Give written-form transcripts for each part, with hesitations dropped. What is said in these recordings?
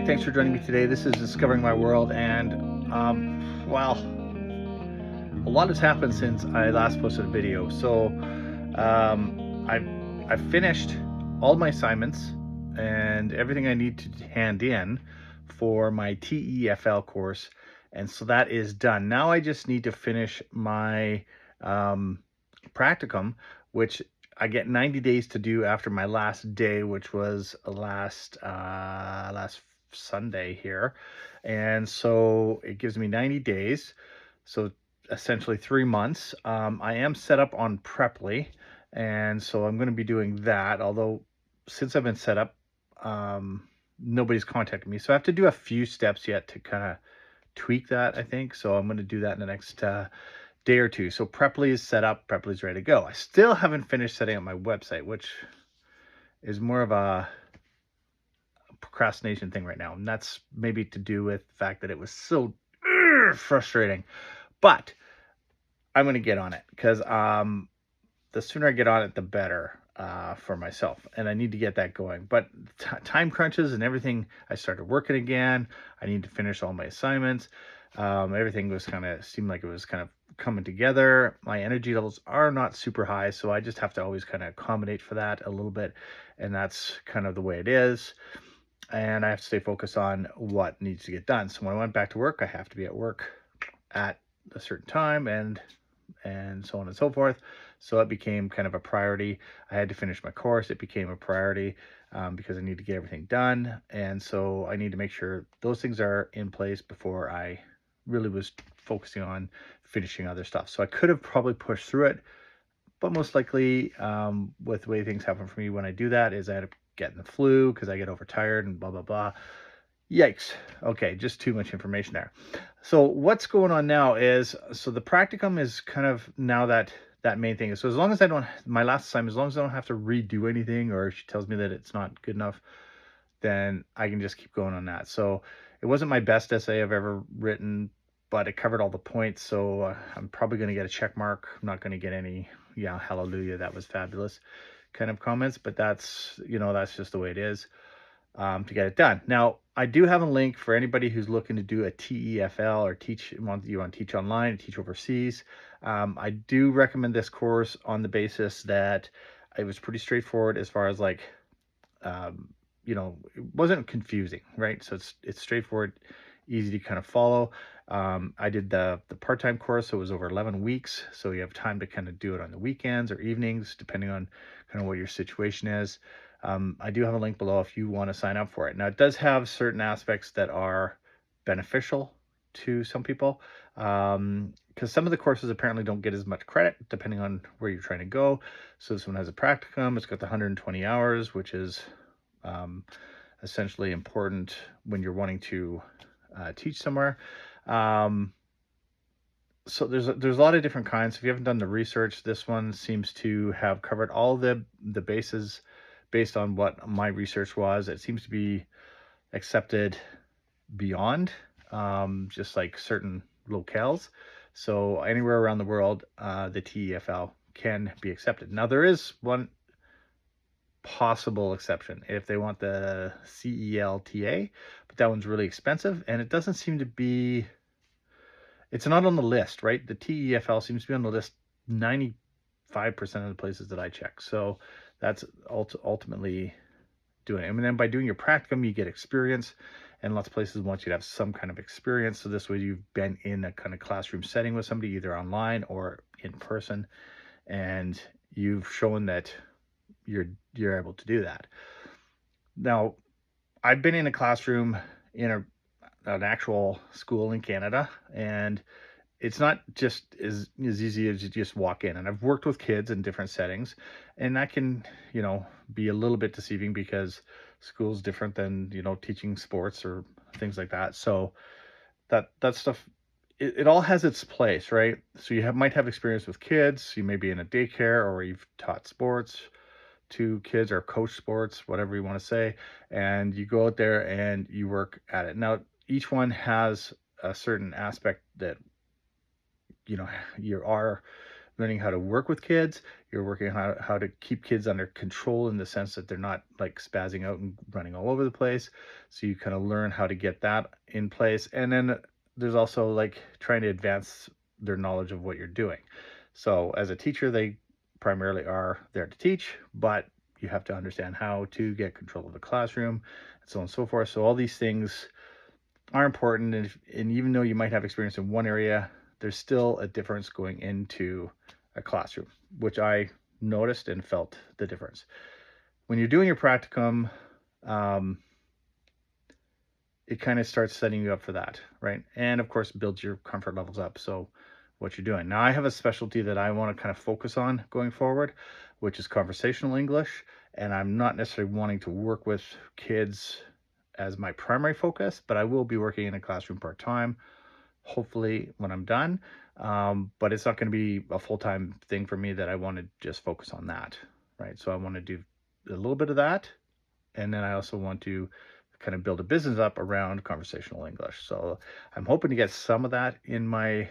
thanks for joining me today. This is Discovering My World, and well, a lot has happened since I last posted a video. So, I finished all my assignments and everything I need to hand in for my TEFL course, and so that is done. Now I just need to finish my um, practicum, which I get 90 days to do after my last day, which was last Sunday here. And so it gives me 90 days. So essentially 3 months. I am set up on Preply, and so I'm going to be doing that. Although since I've been set up, nobody's contacted me. So I have to do a few steps yet to kind of tweak that, I think. So I'm going to do that in the next day or two. So Preply is set up, Preply is ready to go. I still haven't finished setting up my website, which is more of a procrastination thing right now. And that's maybe to do with the fact that it was so frustrating. But I'm going to get on it because the sooner I get on it, the better for myself. And I need to get that going. But time crunches and everything, I started working again. I need to finish all my assignments. Everything was seemed like it was kind of coming together. My energy levels are not super high, so I just have to always kind of accommodate for that a little bit. And that's kind of the way it is. And I have to stay focused on what needs to get done. So when I went back to work, I have to be at work at a certain time and so on and so forth. So it became kind of a priority. I had to finish my course. It became a priority because I need to get everything done. And so I need to make sure those things are in place before I really was focusing on finishing other stuff. So I could have probably pushed through it, but most likely with the way things happen for me when I do that is I end up getting the flu because I get overtired and blah, blah, blah. Yikes. Okay, just too much information there. So what's going on now is, so the practicum is kind of now that main thing. So as long as I don't, my last assignment, as long as I don't have to redo anything or she tells me that it's not good enough, then I can just keep going on that. So it wasn't my best essay I've ever written, but it covered all the points. So I'm probably going to get a check mark. I'm not going to get any, yeah, hallelujah, that was fabulous kind of comments, but that's, that's just the way it is. To get it done. Now, I do have a link for anybody who's looking to do a TEFL or you want to teach online, teach overseas. I do recommend this course on the basis that it was pretty straightforward as far as like, it wasn't confusing, right? So it's straightforward, easy to kind of follow. I did the part-time course, so it was over 11 weeks. So you have time to kind of do it on the weekends or evenings, depending on kind of what your situation is. I do have a link below if you want to sign up for it. Now, it does have certain aspects that are beneficial to some people, because some of the courses apparently don't get as much credit depending on where you're trying to go. So this one has a practicum. It's got the 120 hours, which is essentially important when you're wanting to teach somewhere. So there's a lot of different kinds. If you haven't done the research, this one seems to have covered all the bases based on what my research was. It seems to be accepted beyond just like certain locales. So anywhere around the world, the TEFL can be accepted. Now there is one possible exception if they want the CELTA, but that one's really expensive and it doesn't seem to be, it's not on the list, right? The TEFL seems to be on the list 95% of the places that I check. So that's ultimately doing it. And then by doing your practicum, you get experience, and lots of places want you to have some kind of experience. So this way you've been in a kind of classroom setting with somebody, either online or in person, and you've shown that you're able to do that. Now, I've been in a classroom in an actual school in Canada, and it's not just as easy as you just walk in. And I've worked with kids in different settings, and that can, be a little bit deceiving because school's different than, teaching sports or things like that. So that stuff, it all has its place, right? So you might have experience with kids. You may be in a daycare, or you've taught sports to kids or coach sports, whatever you want to say, and you go out there and you work at it. Now, each one has a certain aspect that you are learning how to work with kids. You're working on how to keep kids under control in the sense that they're not like spazzing out and running all over the place. So you kind of learn how to get that in place. And then there's also like trying to advance their knowledge of what you're doing. So as a teacher, they primarily are there to teach, but you have to understand how to get control of the classroom and so on and so forth. So all these things are important. And even though you might have experience in one area, there's still a difference going into a classroom, which I noticed and felt the difference. When you're doing your practicum, it kind of starts setting you up for that, right? And of course, builds your comfort levels up. So what you're doing. Now, I have a specialty that I want to kind of focus on going forward, which is conversational English. And I'm not necessarily wanting to work with kids as my primary focus, but I will be working in a classroom part-time, hopefully when I'm done. But it's not going to be a full-time thing for me that I want to just focus on that, right? So I want to do a little bit of that. And then I also want to kind of build a business up around conversational English. So I'm hoping to get some of that in my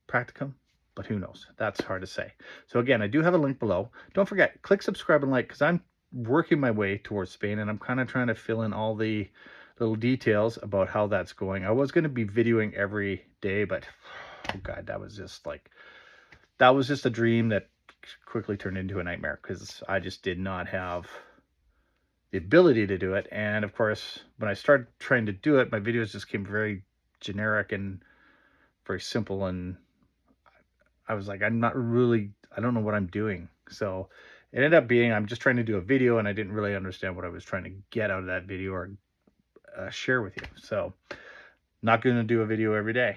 practicum, but who knows? That's hard to say. So again, I do have a link below. Don't forget, click subscribe and like, because I'm working my way towards Spain and I'm kind of trying to fill in all the little details about how that's going. I was going to be videoing every day, but oh God, that was just a dream that quickly turned into a nightmare because I just did not have the ability to do it. And of course, when I started trying to do it, my videos just came very generic and very simple. And I was like, I don't know what I'm doing. So it ended up being, I'm just trying to do a video and I didn't really understand what I was trying to get out of that video or share with you. So not going to do a video every day,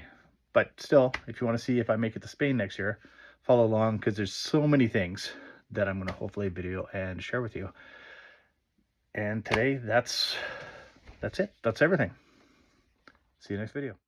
but still, if you want to see if I make it to Spain next year, follow along because there's so many things that I'm going to hopefully video and share with you. And today, that's it. That's everything. See you next video.